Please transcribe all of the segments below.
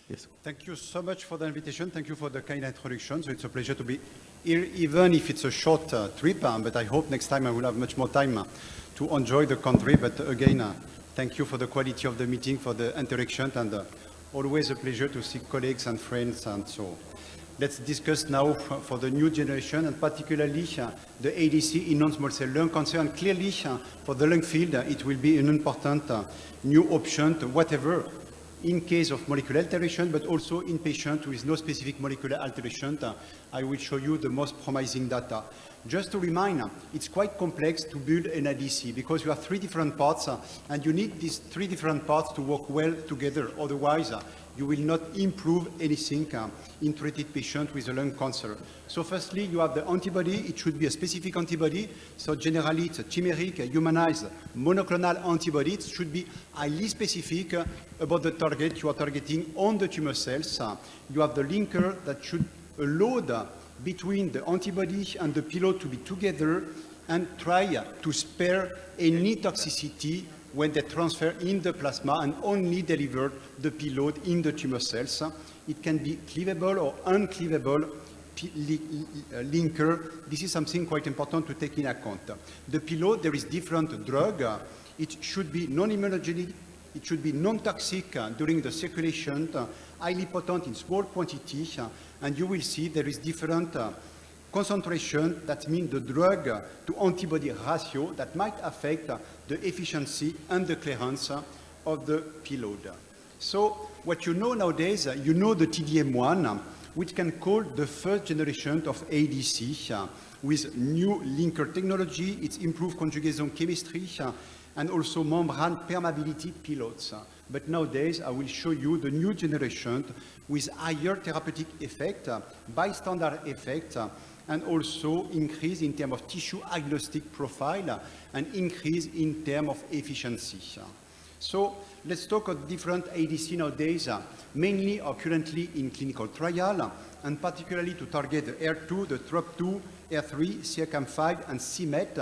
Yes. Thank you so much for the invitation. Thank you for the kind introduction. So it's a pleasure to be here, even if it's a short trip, but I hope next time I will have much more time to enjoy the country. But again, thank you for the quality of the meeting, for the interaction, and always a pleasure to see colleagues and friends. And so let's discuss now for the new generation, and particularly the ADC in non-small cell lung cancer. And clearly, for the lung field, it will be an important new option to whatever, in case of molecular alteration, but also in patients with no specific molecular alteration. I will show you the most promising data. Just to remind, it's quite complex to build an ADC because you have three different parts, and you need these three different parts to work well together. Otherwise, you will not improve anything in treated patients with a lung cancer. So firstly, you have the antibody. It should be a specific antibody. So generally, it's a chimeric, a humanized monoclonal antibody. It should be highly specific about the target you are targeting on the tumor cells. You have the linker that should allow between the antibody and the payload to be together and try to spare any toxicity when they transfer in the plasma and only deliver the payload in the tumor cells. It can be cleavable or uncleavable linker. This is something quite important to take in account. The payload, there is different drug. It should be non-immunogenic. It should be non-toxic during the circulation, highly potent in small quantity, and you will see there is different concentration. That means the drug to antibody ratio that might affect the efficiency and the clearance of the payload. So what you know nowadays, you know the TDM1, which can call the first generation of ADC with new linker technology. It's improved conjugation chemistry and also membrane permeability payloads. But nowadays, I will show you the new generation with higher therapeutic effect, bystander effect, and also increase in terms of tissue agnostic profile and increase in terms of efficiency. So let's talk about different ADC nowadays, mainly are currently in clinical trial, and particularly to target the HER2, the TROP2, HER3, CEACAM5, and c-MET.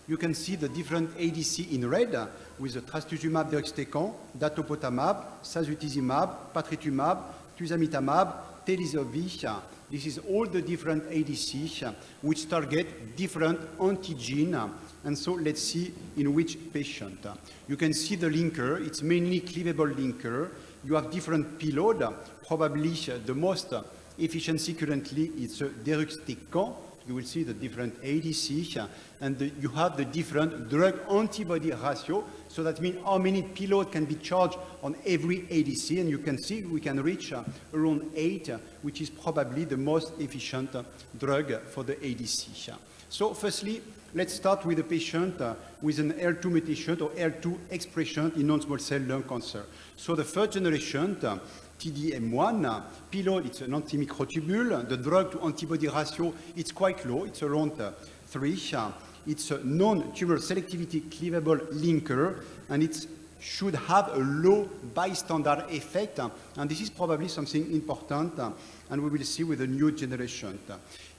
You can see the different ADC in red with the trastuzumab deruxtecan, datopotamab, sazutizumab, patritumab, tuzamitamab, telisovir. This is all the different ADC which target different antigen. And so let's see in which patient. You can see the linker. It's mainly cleavable linker. You have different payload. Probably the most efficiency currently is deruxtecan. You will see the different ADC, and you have the different drug-antibody ratio. So that means how many payload can be charged on every ADC, and you can see we can reach around 8, which is probably the most efficient drug for the ADC. So firstly, let's start with a patient with an HER2 mutation or HER2 expression in non-small cell lung cancer. So the first generation, TDM1, payload, it's an antimicrotubule. The drug to antibody ratio, it's quite low. It's around 3. It's a non-tumor selectivity cleavable linker, and it should have a low bystander effect. And this is probably something important, and we will see with the new generation.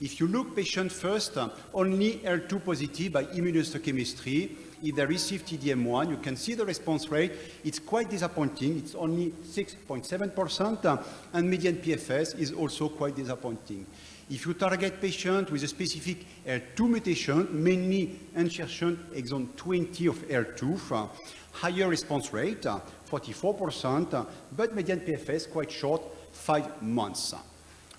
If you look patient first, only HER2 positive by immunohistochemistry. If they receive TDM1, you can see the response rate. It's quite disappointing. It's only 6.7%, and median PFS is also quite disappointing. If you target patient with a specific HER2 mutation, mainly insertion exon 20 of HER2, higher response rate, 44%, but median PFS quite short, 5 months.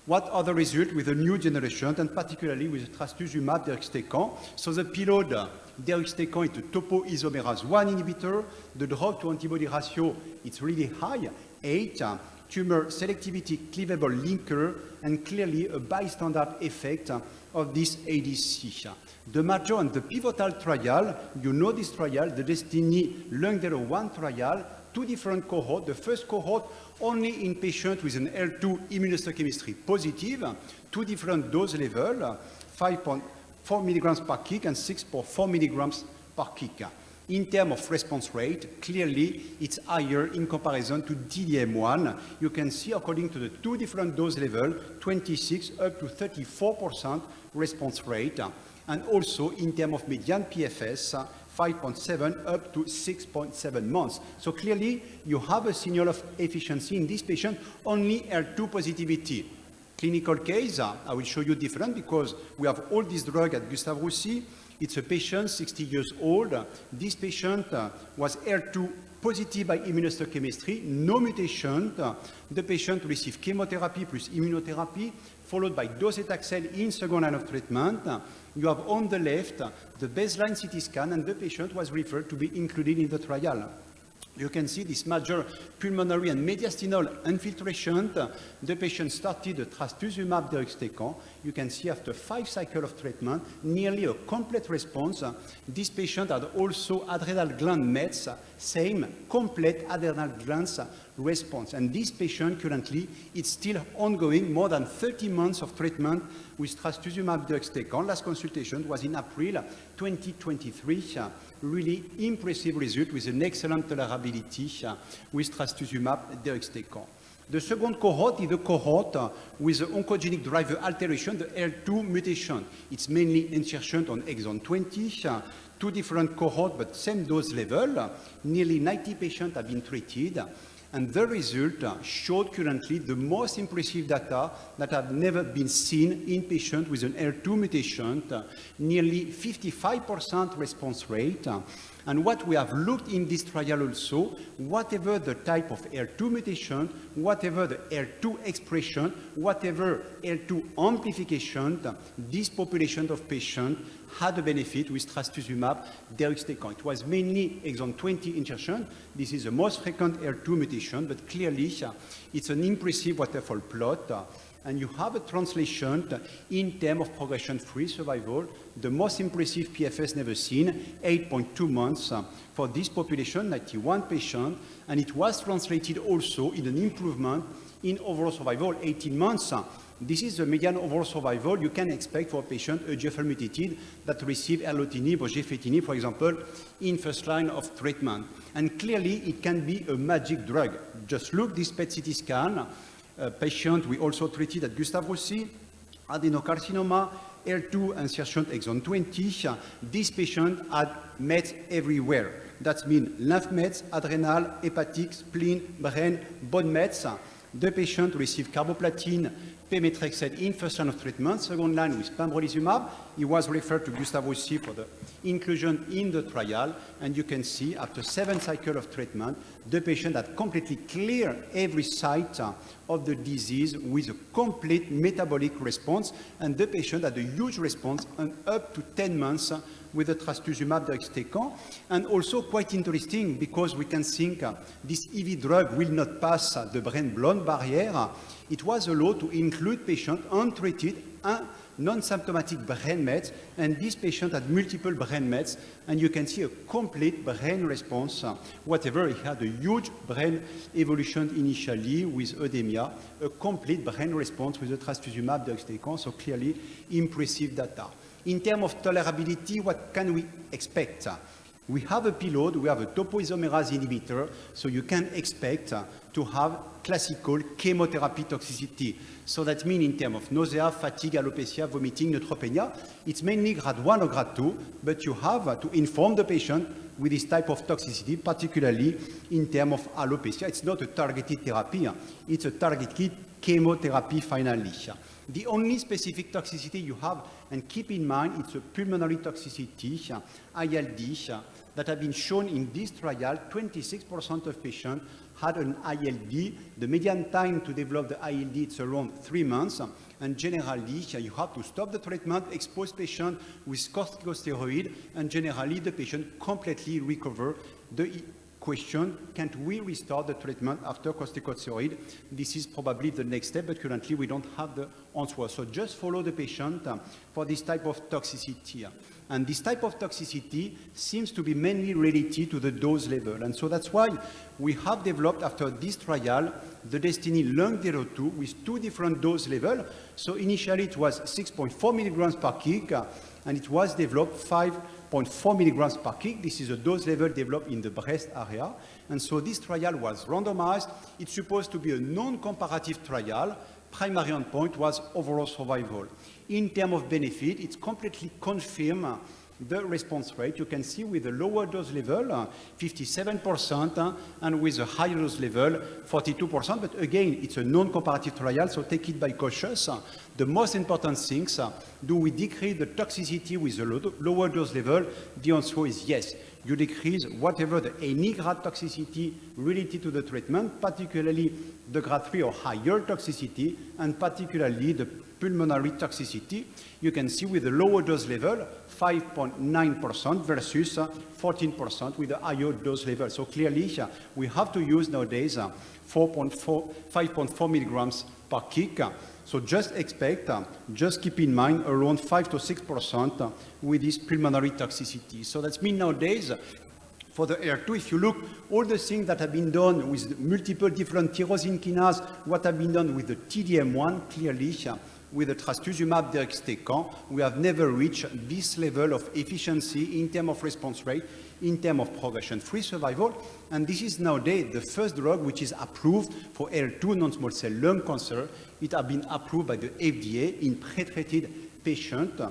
What are the results with the new generation, and particularly with trastuzumab deruxtecan? So the payload deruxtecan is a topoisomerase 1 inhibitor. The drug to antibody ratio, it's really high, 8. Tumor selectivity cleavable linker, and clearly a bystander effect of this ADC. The major and the pivotal trial, you know this trial, the Destiny Lung01 trial, 2 different cohorts. The first cohort only in patients with an HER2 immunohistochemistry positive, 2 different dose levels, 5.4 milligrams per kg and 6.4 milligrams per kg. In terms of response rate, clearly it's higher in comparison to TDM1. You can see according to the 2 different dose levels, 26 up to 34% response rate. And also in terms of median PFS, 5.7 up to 6.7 months. So clearly, you have a signal of efficiency in this patient, only HER2 positivity. Clinical case, I will show you different because we have all this drug at Gustave Roussy. It's a patient, 60 years old. This patient was HER2 positive by immunohistochemistry, no mutation. The patient received chemotherapy plus immunotherapy, followed by docetaxel in second line of treatment. You have on the left the baseline CT scan, and the patient was referred to be included in the trial. You can see this major pulmonary and mediastinal infiltration. The patient started the trastuzumab deruxtecan. You can see after 5 cycles of treatment, nearly a complete response. This patient had also adrenal gland mets, same complete adrenal glands response. And this patient currently is still ongoing, more than 30 months of treatment with trastuzumab deruxtecan. Last consultation was in April 2023. Really impressive result with an excellent tolerability with trastuzumab deruxtecan. The second cohort is the cohort with the oncogenic driver alteration, the HER2 mutation. It's mainly insertion on exon 20, 2 different cohorts, but same dose level. Nearly 90 patients have been treated. And the result showed currently the most impressive data that have never been seen in patients with an HER2 mutation, nearly 55% response rate. And what we have looked in this trial also, whatever the type of HER2 mutation, whatever the HER2 expression, whatever HER2 amplification, this population of patients had a benefit with trastuzumab deruxtecan. It was mainly exon 20 insertion. This is the most frequent HER2 mutation, but clearly it's an impressive waterfall plot. And you have a translation in terms of progression-free survival, the most impressive PFS never seen, 8.2 months for this population, 91 patients, and it was translated also in an improvement in overall survival, 18 months. This is the median overall survival you can expect for a patient EGFR mutated that receive erlotinib or gefetinib, for example, in first line of treatment. And clearly, it can be a magic drug. Just look this PET-CT scan. Patient we also treated at Gustave Roussy, adenocarcinoma, HER2 insertion exon 20. This patient had mets everywhere. That means lymph mets, adrenal, hepatic, spleen, brain, bone mets. The patient received carboplatin, pemetrexed in first line of treatment, second line with pembrolizumab. He was referred to Gustave Roussy for the inclusion in the trial, and you can see after 7 cycles of treatment, the patient had completely cleared every site of the disease with a complete metabolic response, and the patient had a huge response and up to 10 months with the trastuzumab deruxtecan. And also quite interesting because we can think this EV drug will not pass the brain-blood barrier. It was allowed to include patients untreated and non-symptomatic brain mets, and this patient had multiple brain mets, and you can see a complete brain response. Whatever, he had a huge brain evolution initially with edemia, a complete brain response with the trastuzumab deruxtecan, so clearly impressive data. In terms of tolerability, what can we expect? We have a payload, we have a topoisomerase inhibitor, so you can expect to have classical chemotherapy toxicity. So that means in terms of nausea, fatigue, alopecia, vomiting, neutropenia, it's mainly grade 1 or grade 2, but you have to inform the patient with this type of toxicity, particularly in terms of alopecia. It's not a targeted therapy, it's a targeted chemotherapy finally. The only specific toxicity you have, and keep in mind, it's a pulmonary toxicity, ILD, that have been shown in this trial. 26% of patients had an ILD. The median time to develop the ILD is around 3 months. And generally, you have to stop the treatment, expose patient with corticosteroid, and generally the patient completely recover. The question, can't we restart the treatment after corticosteroid? This is probably the next step, but currently we don't have the answer. So just follow the patient for this type of toxicity. And this type of toxicity seems to be mainly related to the dose level. And so that's why we have developed, after this trial, the Destiny Lung02 with 2 different dose levels. So initially it was 6.4 milligrams per kg, and it was developed 5.4 milligrams per kg. This is a dose level developed in the breast area. And so this trial was randomized. It's supposed to be a non-comparative trial. Primary endpoint was overall survival. In terms of benefit, it's completely confirmed the response rate. You can see with the lower dose level, 57%, and with the higher dose level, 42%. But again, it's a non-comparative trial, so take it by cautious. The most important things, do we decrease the toxicity with the lower dose level? The answer is yes. You decrease whatever any grade toxicity related to the treatment, particularly the grade 3 or higher toxicity, and particularly the pulmonary toxicity. You can see with the lower dose level, 5.9% versus 14% with the higher dose level. So clearly, we have to use nowadays 5.4 milligrams per kg. So just expect, just keep in mind around 5 to 6% with this pulmonary toxicity. So that means nowadays, for the AR2, if you look, all the things that have been done with multiple different tyrosine kinase, what have been done with the TDM1, clearly, with the trastuzumab deruxtecan, we have never reached this level of efficiency in terms of response rate, in terms of progression-free survival. And this is nowadays the first drug which is approved for AR2 non-small cell lung cancer. It has been approved by the FDA in pre-treated patients,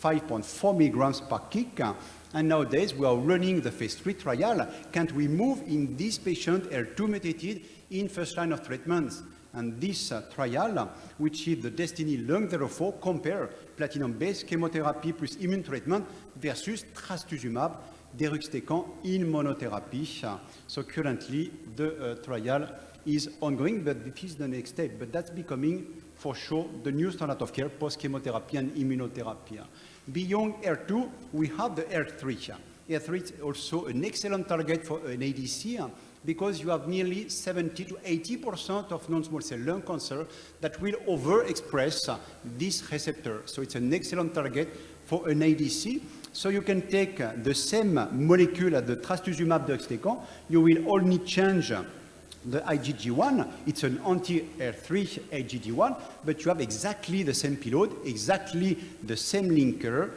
5.4 milligrams per kg. And nowadays we are running the phase 3 trial. Can't we move in this patient AR2 mutated in first line of treatments? And this trial, which is the Destiny Lung 04, compare platinum-based chemotherapy plus immune treatment versus trastuzumab deruxtecan in monotherapy. So currently the trial is ongoing, but it is the next step. But that's becoming, for sure, the new standard of care post-chemotherapy and immunotherapy. Beyond AR2, we have the AR3. AR3 is also an excellent target for an ADC, because you have nearly 70 to 80% of non-small cell lung cancer that will overexpress this receptor. So it's an excellent target for an ADC. So you can take the same molecule as the trastuzumab deruxtecan. You will only change the IgG1. It's an anti-AR3 IgG1, but you have exactly the same payload, exactly the same linker.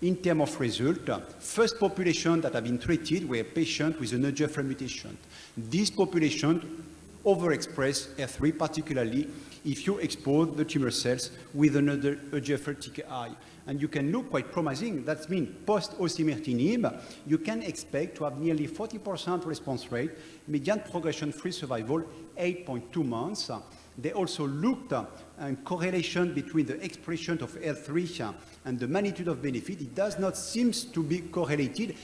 In terms of result, first population that have been treated were patients with an EGFR mutation. This population overexpress AR3, particularly if you expose the tumor cells with another EGFR TKI. And you can look quite promising. That means post-osimertinib, you can expect to have nearly 40% response rate, median progression-free survival 8.2 months. They also looked at correlation between the expression of AR3 and the magnitude of benefit. It does not seem to be correlated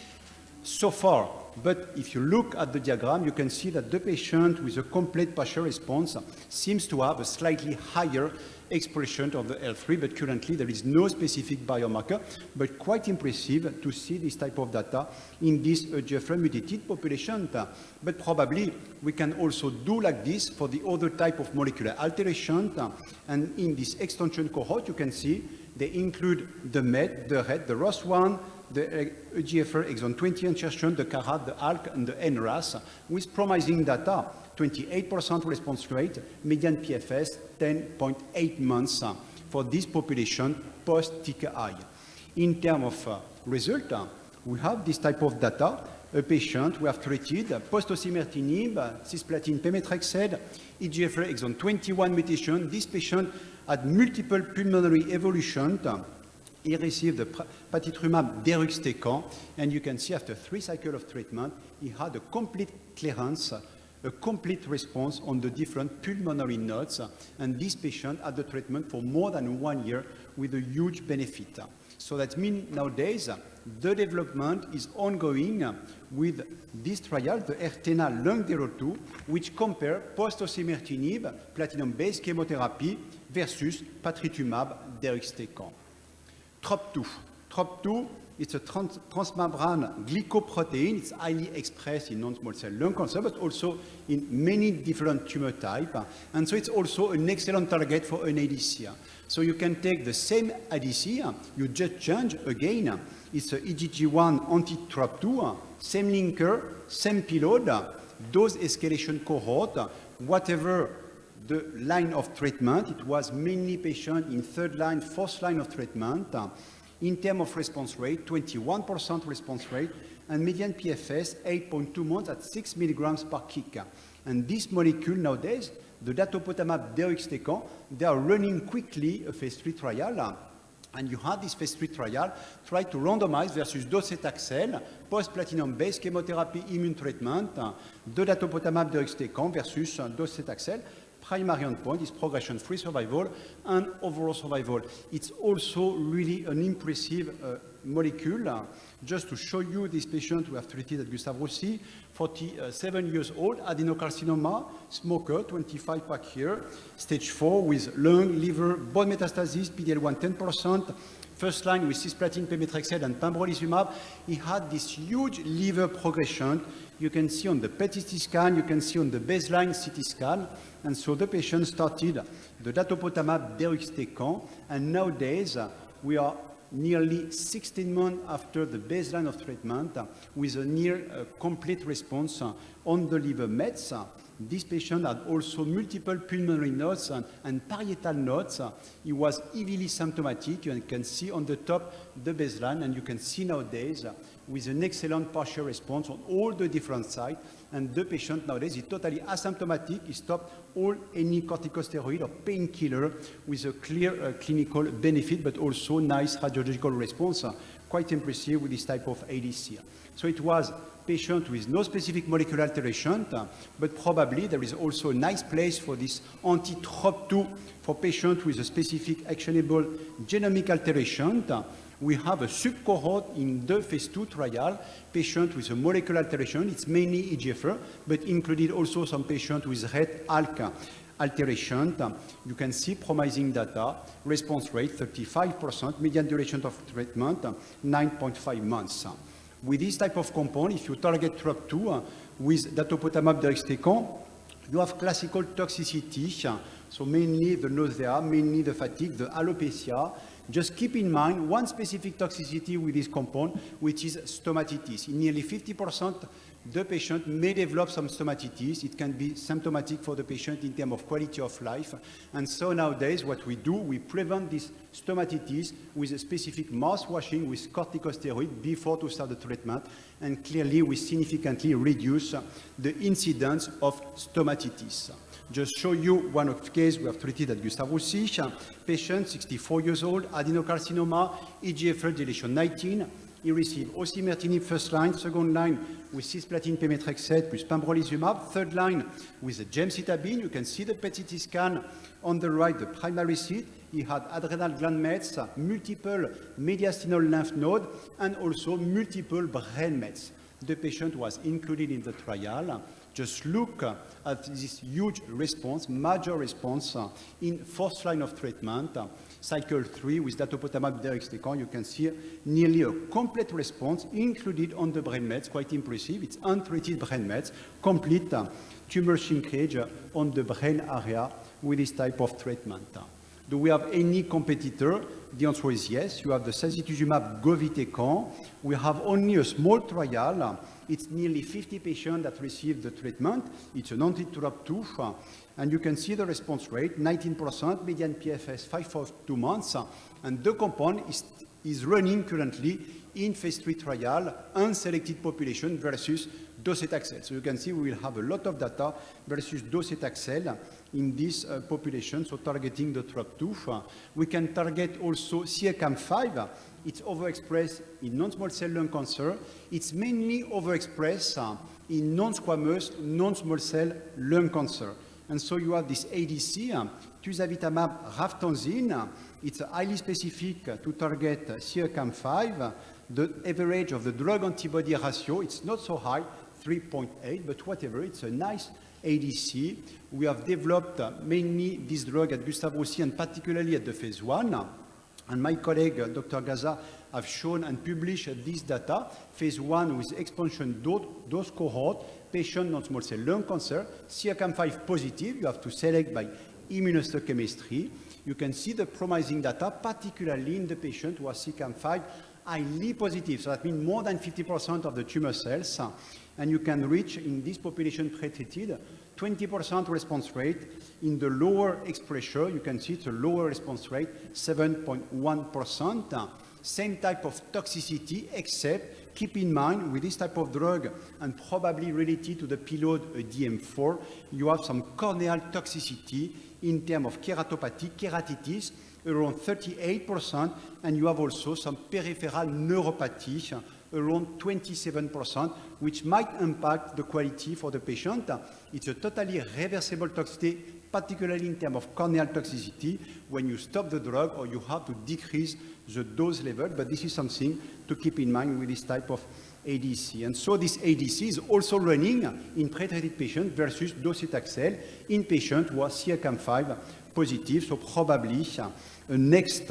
so far. But if you look at the diagram, you can see that the patient with a complete partial response seems to have a slightly higher expression of the AR3, but currently there is no specific biomarker, but quite impressive to see this type of data in this EGFR mutated population. But probably we can also do like this for the other type of molecular alteration. And in this extension cohort, you can see they include the MET, the RET, the ROS1, the EGFR exon 20 insertion, the CARAT, the ALK, and the NRAS, with promising data, 28% response rate, median PFS, 10.8 months for this population post-TKI. In terms of result, we have this type of data. A patient we have treated post-osimertinib, cisplatin pemetrexed, EGFR exon 21 mutation. This patient had multiple pulmonary evolution. He received the patritumab deruxtecan, and you can see after 3 cycles of treatment, he had a complete clearance, a complete response on the different pulmonary nodes, and this patient had the treatment for more than 1 year with a huge benefit. So that means nowadays, the development is ongoing with this trial, the ERTENA Lung 02, which compare post-osimertinib, platinum-based chemotherapy versus patritumab deruxtecan. TROP2, it's a transmembrane glycoprotein. It's highly expressed in non-small cell lung cancer, but also in many different tumor types. And so it's also an excellent target for an ADC. So you can take the same ADC, you just change again. It's a IgG1 anti-TROP2, same linker, same payload, dose escalation cohort, whatever the line of treatment. It was mainly patients in 3rd line, 4th line of treatment. In terms of response rate, 21% response rate, and median PFS, 8.2 months at 6 milligrams per kg. And this molecule nowadays, the datopotamab deruxtecan, they are running quickly a phase 3 trial And you had this phase 3 trial, try to randomize versus docetaxel, post-platinum-based chemotherapy immune treatment, de datopotamab deruxtecan versus docetaxel. Primary endpoint is progression-free survival and overall survival. It's also really an impressive molecule. Just to show you this patient we have treated at Gustave Roussy, 47 years old, adenocarcinoma, smoker, 25 pack here, stage 4 with lung, liver, bone metastasis, PD-L1 10%, first line with cisplatin, pemetrexed, and pembrolizumab. He had this huge liver progression. You can see on the PET CT scan, you can see on the baseline CT scan. And so the patient started the datopotamab deruxtecan, and nowadays we are nearly 16 months after the baseline of treatment with a near complete response on the liver mets. This patient had also multiple pulmonary nodes and parietal nodes. He was heavily symptomatic. You can see on the top the baseline, and you can see nowadays with an excellent partial response on all the different sites. And the patient nowadays is totally asymptomatic. He stopped any corticosteroid or painkiller with a clear clinical benefit, but also nice radiological response. Quite impressive with this type of ADC. So it was patient with no specific molecular alteration, but probably there is also a nice place for this anti-TROP2 for patients with a specific actionable genomic alteration. We have a subcohort in the phase 2 trial, patient with a molecular alteration. It's mainly EGFR, but included also some patients with RET ALK alteration. You can see promising data, response rate 35%, median duration of treatment 9.5 months. With this type of compound, if you target TROP2 with datopotamab deruxtecan, you have classical toxicity, so mainly the nausea, mainly the fatigue, the alopecia. Just keep in mind one specific toxicity with this compound, which is stomatitis. In nearly 50%, the patient may develop some stomatitis. It can be symptomatic for the patient in terms of quality of life. And so nowadays, what we do, we prevent this stomatitis with a specific mouth washing with corticosteroid before to start the treatment. And clearly, we significantly reduce the incidence of stomatitis. Just show you one of the cases we have treated at Gustave Roussy. Patient, 64 years old, adenocarcinoma, EGFR deletion 19. He received osimertinib first line, second line with cisplatin pemetrexed plus pembrolizumab, third line with gemcitabine. You can see the PET CT scan on the right, the primary seat. He had adrenal gland mets, multiple mediastinal lymph node, and also multiple brain mets. The patient was included in the trial. Just look at this huge response, major response in fourth line of treatment, cycle 3 with datopotamab deruxtecan. You can see nearly a complete response included on the brain mets, quite impressive. It's untreated brain mets, complete tumor shrinkage on the brain area with this type of treatment. Do we have any competitor? The answer is yes. You have the sacituzumab govitecan. We have only a small trial. It's nearly 50 patients that received the treatment. It's an anti-TROP2, and you can see the response rate, 19%, median PFS 5.2 months, and the compound is running currently in phase 3 trial, unselected population versus docetaxel. So you can see we will have a lot of data versus docetaxel in this population, so targeting the TROP2. We can target also CEACAM5. It's overexpressed in non-small cell lung cancer. It's mainly overexpressed in non-squamous, non-small cell lung cancer. And so you have this ADC, tuzavitamab ravtanzine. It's highly specific to target CEACAM5. The average of the drug-antibody ratio, it's not so high, 3.8, but whatever, it's a nice ADC. We have developed mainly this drug at Gustave Roussy, and particularly at the phase 1. And my colleague, Dr. Gaza, have shown and published this data. Phase 1 with expansion dose cohort, patient non-small cell lung cancer, CEACAM5 positive. You have to select by immunohistochemistry. You can see the promising data, particularly in the patient who are CEACAM5 highly positive. So that means more than 50% of the tumor cells. And you can reach, in this population pretreated, 20% response rate. In the lower expression, you can see it's a lower response rate, 7.1%. Same type of toxicity, except keep in mind with this type of drug and probably related to the payload DM4, you have some corneal toxicity in terms of keratopathy, keratitis, around 38%, and you have also some peripheral neuropathy, around 27%, which might impact the quality for the patient. It's a totally reversible toxicity, particularly in terms of corneal toxicity, when you stop the drug or you have to decrease the dose level, but this is something to keep in mind with this type of ADC. And so this ADC is also running in pretreated patients versus docetaxel in patients who are CEACAM5 positive, so probably a next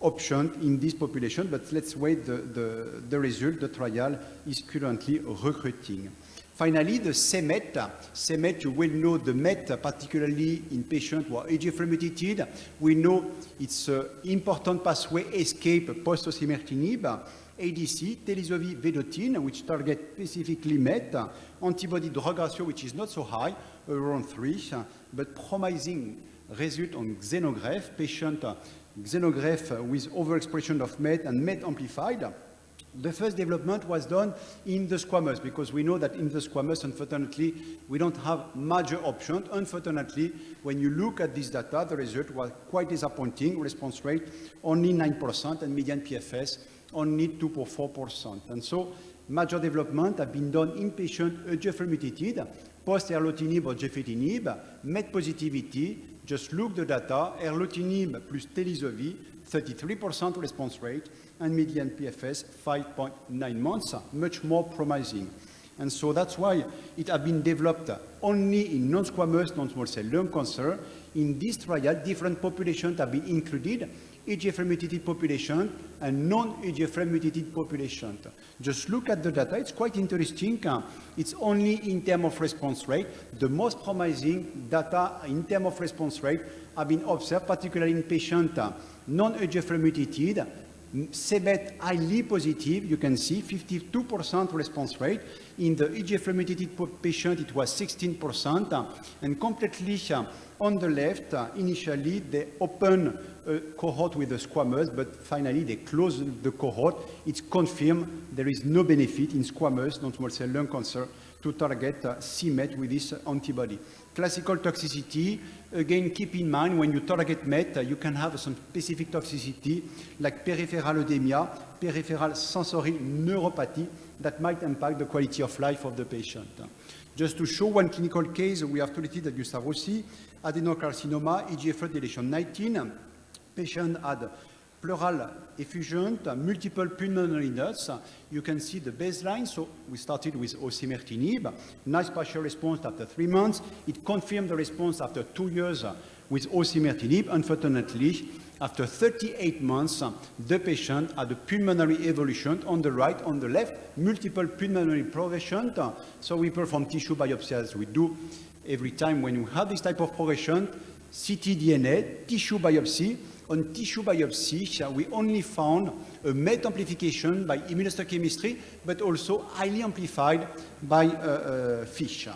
option in this population, but let's wait the result. The trial is currently recruiting. Finally, the CEMET. CEMET, you will know the MET, particularly in patients who are EGFR mutated. We know it's an important pathway escape post-osimertinib. ADC, telisovir vedotin, which target specifically MET, antibody drug ratio, which is not so high, around 3, but promising result on xenograft, patient xenograft with overexpression of MET and MET amplified. The first development was done in the squamous, because we know that in the squamous, unfortunately, we don't have major options. Unfortunately, when you look at this data, the result was quite disappointing. Response rate only 9% and median PFS only 2.4%. And so major development have been done in patients EGFR mutated, post-erlotinib or gefitinib, MET positivity. Just look the data, erlotinib plus telisovir, 33% response rate, and median PFS 5.9 months, much more promising. And so that's why it has been developed only in non-squamous non-small cell lung cancer. In this trial, different populations have been included, EGFR mutated population and non-EGFR mutated population. Just look at the data, it's quite interesting. It's only in terms of response rate. The most promising data in terms of response rate have been observed, particularly in patients non-EGFR mutated, CEMET highly positive. You can see 52% response rate. In the EGFR mutated patient, it was 16%, and completely on the left, initially they opened a cohort with the squamous, but finally they closed the cohort. It's confirmed there is no benefit in squamous non-small cell lung cancer to target CMET with this antibody. Classical toxicity, again, keep in mind when you target MET, you can have some specific toxicity like peripheral edema, peripheral sensory neuropathy that might impact the quality of life of the patient. Just to show one clinical case, we have treated at Gustave Roussy, adenocarcinoma, EGFR deletion 19. Patient had pleural effusion, multiple pulmonary nodes. You can see the baseline. So we started with osimertinib. Nice partial response after 3 months. It confirmed the response after 2 years with osimertinib. Unfortunately, after 38 months, the patient had a pulmonary evolution on the right, on the left, multiple pulmonary progression. So we perform tissue biopsy as we do every time when we have this type of progression, ctDNA, tissue biopsy. On tissue biopsy, we only found a MET amplification by immunohistochemistry, but also highly amplified by FISH.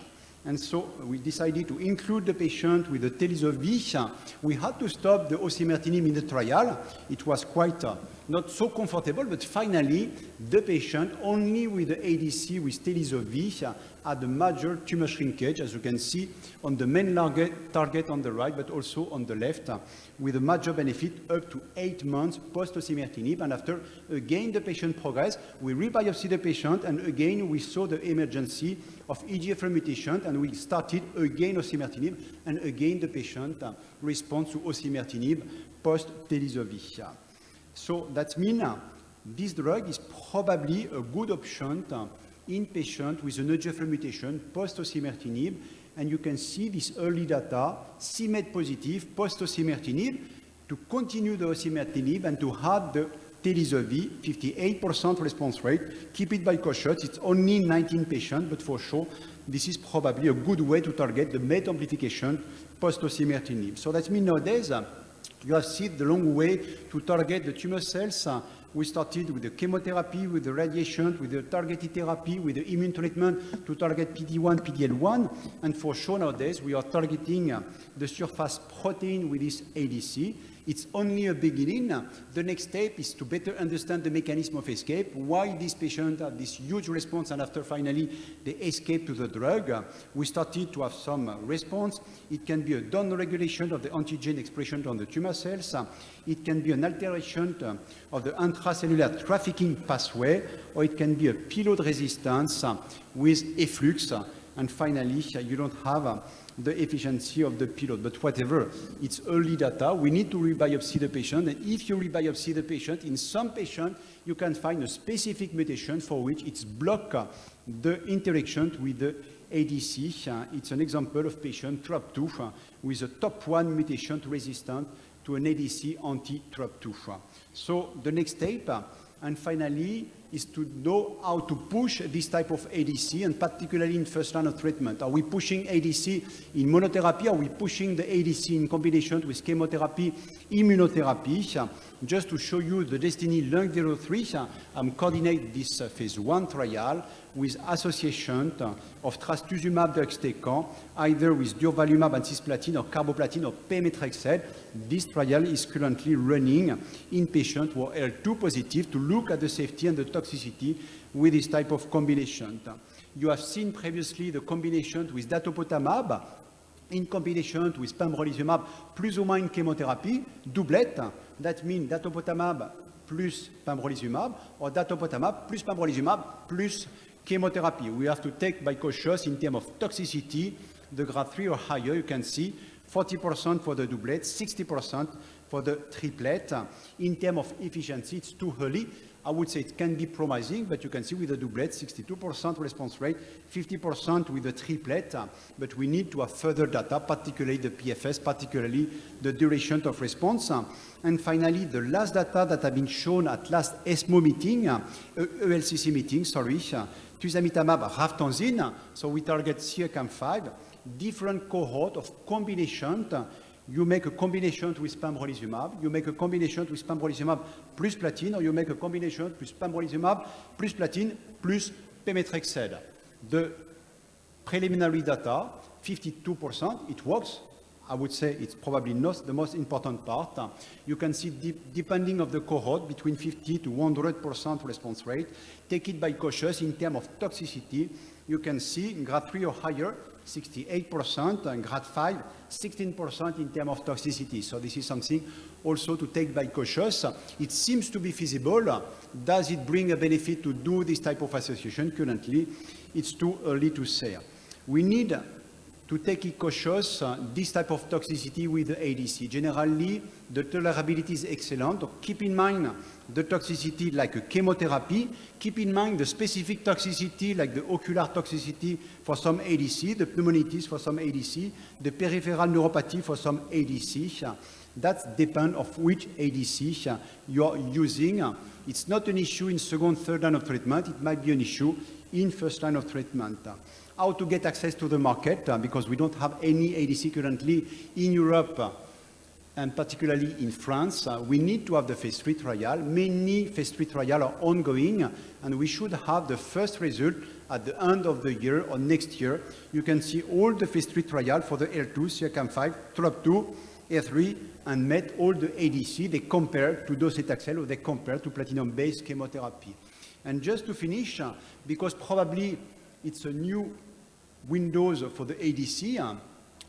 And so we decided to include the patient with the telisovir. We had to stop the osimertinib in the trial. It was quite not so comfortable, but finally, the patient only with the ADC with telisovir had a major tumor shrinkage, as you can see on the main target on the right, but also on the left, with a major benefit up to 8 months post-osimertinib. And after, again, the patient progressed. We rebiopsied the patient, and again, we saw the emergency of EGFR mutation, and we started again osimertinib, and again, the patient responds to osimertinib post-telisovir. So that means this drug is probably a good option in patients with an EGFR mutation post-osimertinib, and you can see this early data, CMET positive post-osimertinib, to continue the osimertinib and to add the telisovir, 58% response rate. Keep it by caution, it's only 19 patients, but for sure, this is probably a good way to target the MET amplification post-osimertinib. So that means nowadays, you have seen the long way to target the tumor cells. We started with the chemotherapy, with the radiation, with the targeted therapy, with the immune treatment to target PD-1, PD-L1. And for sure nowadays, we are targeting the surface protein with this ADC. It's only a beginning. The next step is to better understand the mechanism of escape, why these patients have this huge response, and after finally they escape to the drug. We started to have some response. It can be a downregulation of the antigen expression on the tumor cells. It can be an alteration of the intracellular trafficking pathway, or it can be a payload resistance with efflux. And finally, you don't have the efficiency of the payload. But whatever, it's early data. We need to rebiopsy the patient. And if you rebiopsy the patient, in some patients, you can find a specific mutation for which it's block the interaction with the ADC. It's an example of patient TROP2 with a top 1 mutation resistant to an ADC anti-TROP2. So the next step, and finally, is to know how to push this type of ADC, and particularly in first line of treatment. Are we pushing ADC in monotherapy? Are we pushing the ADC in combination with chemotherapy, immunotherapy? Just to show you the Destiny Lung 03, I'm coordinating this phase 1 trial with association of trastuzumab deruxtecan, either with durvalumab and cisplatin or carboplatin or pemetrexed. This trial is currently running in patients who are HER2 positive to look at the safety and the toxicity with this type of combination. You have seen previously the combination with datopotamab in combination with pembrolizumab plus or minus chemotherapy, doublet. That means datopotamab plus pembrolizumab or datopotamab plus pembrolizumab plus chemotherapy. We have to take by cautious in terms of toxicity, the grade 3 or higher. You can see 40% for the doublet, 60% for the triplet. In terms of efficiency, it's too early. I would say it can be promising, but you can see with the doublet, 62% response rate, 50% with the triplet, but we need to have further data, particularly the PFS, particularly the duration of response. And finally, the last data that have been shown at last ESMO meeting, ELCC meeting, sorry, tuzamitamab ravtanzine, so we target CEACAM5, different cohort of combination. You make a combination with pembrolizumab, you make a combination with pembrolizumab plus platin, or you make a combination with pembrolizumab plus platin plus pemetrexed. The preliminary data, 52%, it works. I would say it's probably not the most important part. You can see, depending of the cohort, between 50 to 100% response rate. Take it by cautious in terms of toxicity. You can see in grade 3 or higher, 68%, and grade 5, 16% in terms of toxicity. So this is something also to take by cautious. It seems to be feasible. Does it bring a benefit to do this type of association? Currently, it's too early to say. We need to take it cautious, this type of toxicity with the ADC. Generally, the tolerability is excellent. Keep in mind the toxicity like a chemotherapy. Keep in mind the specific toxicity like the ocular toxicity for some ADC, the pneumonitis for some ADC, the peripheral neuropathy for some ADC. That depends on which ADC you are using. It's not an issue in second, third line of treatment. It might be an issue in first line of treatment. How to get access to the market, because we don't have any ADC currently in Europe, and particularly in France. We need to have the phase 3 trial. Many phase 3 trials are ongoing, and we should have the first result at the end of the year or next year. You can see all the phase 3 trials for the HER2, CEACAM5, TROP2, HER3, and MET, all the ADC. They compare to docetaxel, or they compare to platinum-based chemotherapy. And just to finish, because probably it's a new Windows for the ADC.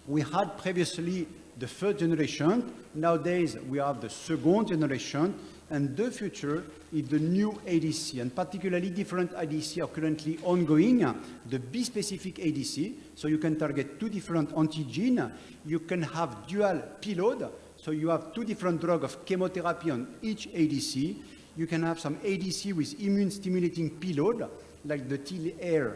We had previously the first generation. Nowadays, we have the second generation. And the future is the new ADC. And particularly different ADC are currently ongoing. The B-specific ADC, so you can target two different antigens. You can have dual payload, so you have two different drugs of chemotherapy on each ADC. You can have some ADC with immune-stimulating payload, like the TLR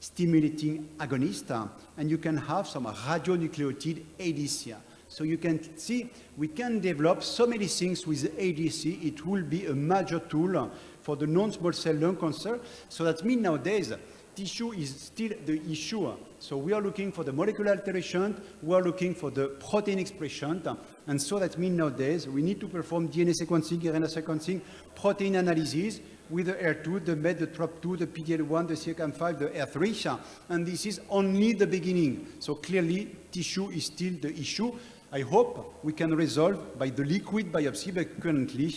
stimulating agonist, and you can have some radionucleotide ADC. So you can see we can develop so many things with the ADC. It will be a major tool for the non-small cell lung cancer. So that means nowadays tissue is still the issue. So we are looking for the molecular alteration, we are looking for the protein expression, and so that means nowadays we need to perform DNA sequencing, RNA sequencing, protein analysis. with the HER2, the MET, the TROP2, the PD-L1, the CEACAM5, the HER3, and this is only the beginning. So clearly, tissue is still the issue. I hope we can resolve by the liquid biopsy, but currently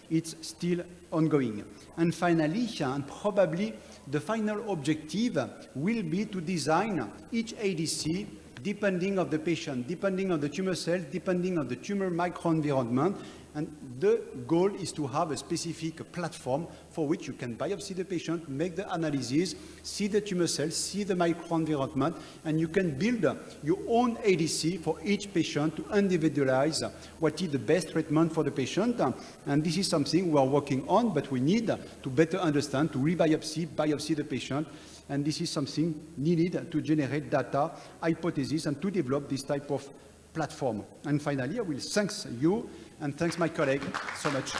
it's still ongoing. And finally, and probably the final objective will be to design each ADC depending on the patient, depending on the tumor cells, depending on the tumor microenvironment. And the goal is to have a specific platform for which you can biopsy the patient, make the analysis, see the tumor cells, see the microenvironment, and you can build your own ADC for each patient to individualize what is the best treatment for the patient. And this is something we are working on, but we need to better understand, to biopsy the patient. And this is something needed to generate data, hypotheses, and to develop this type of platform. And finally, I will thank you and thanks my colleague so much.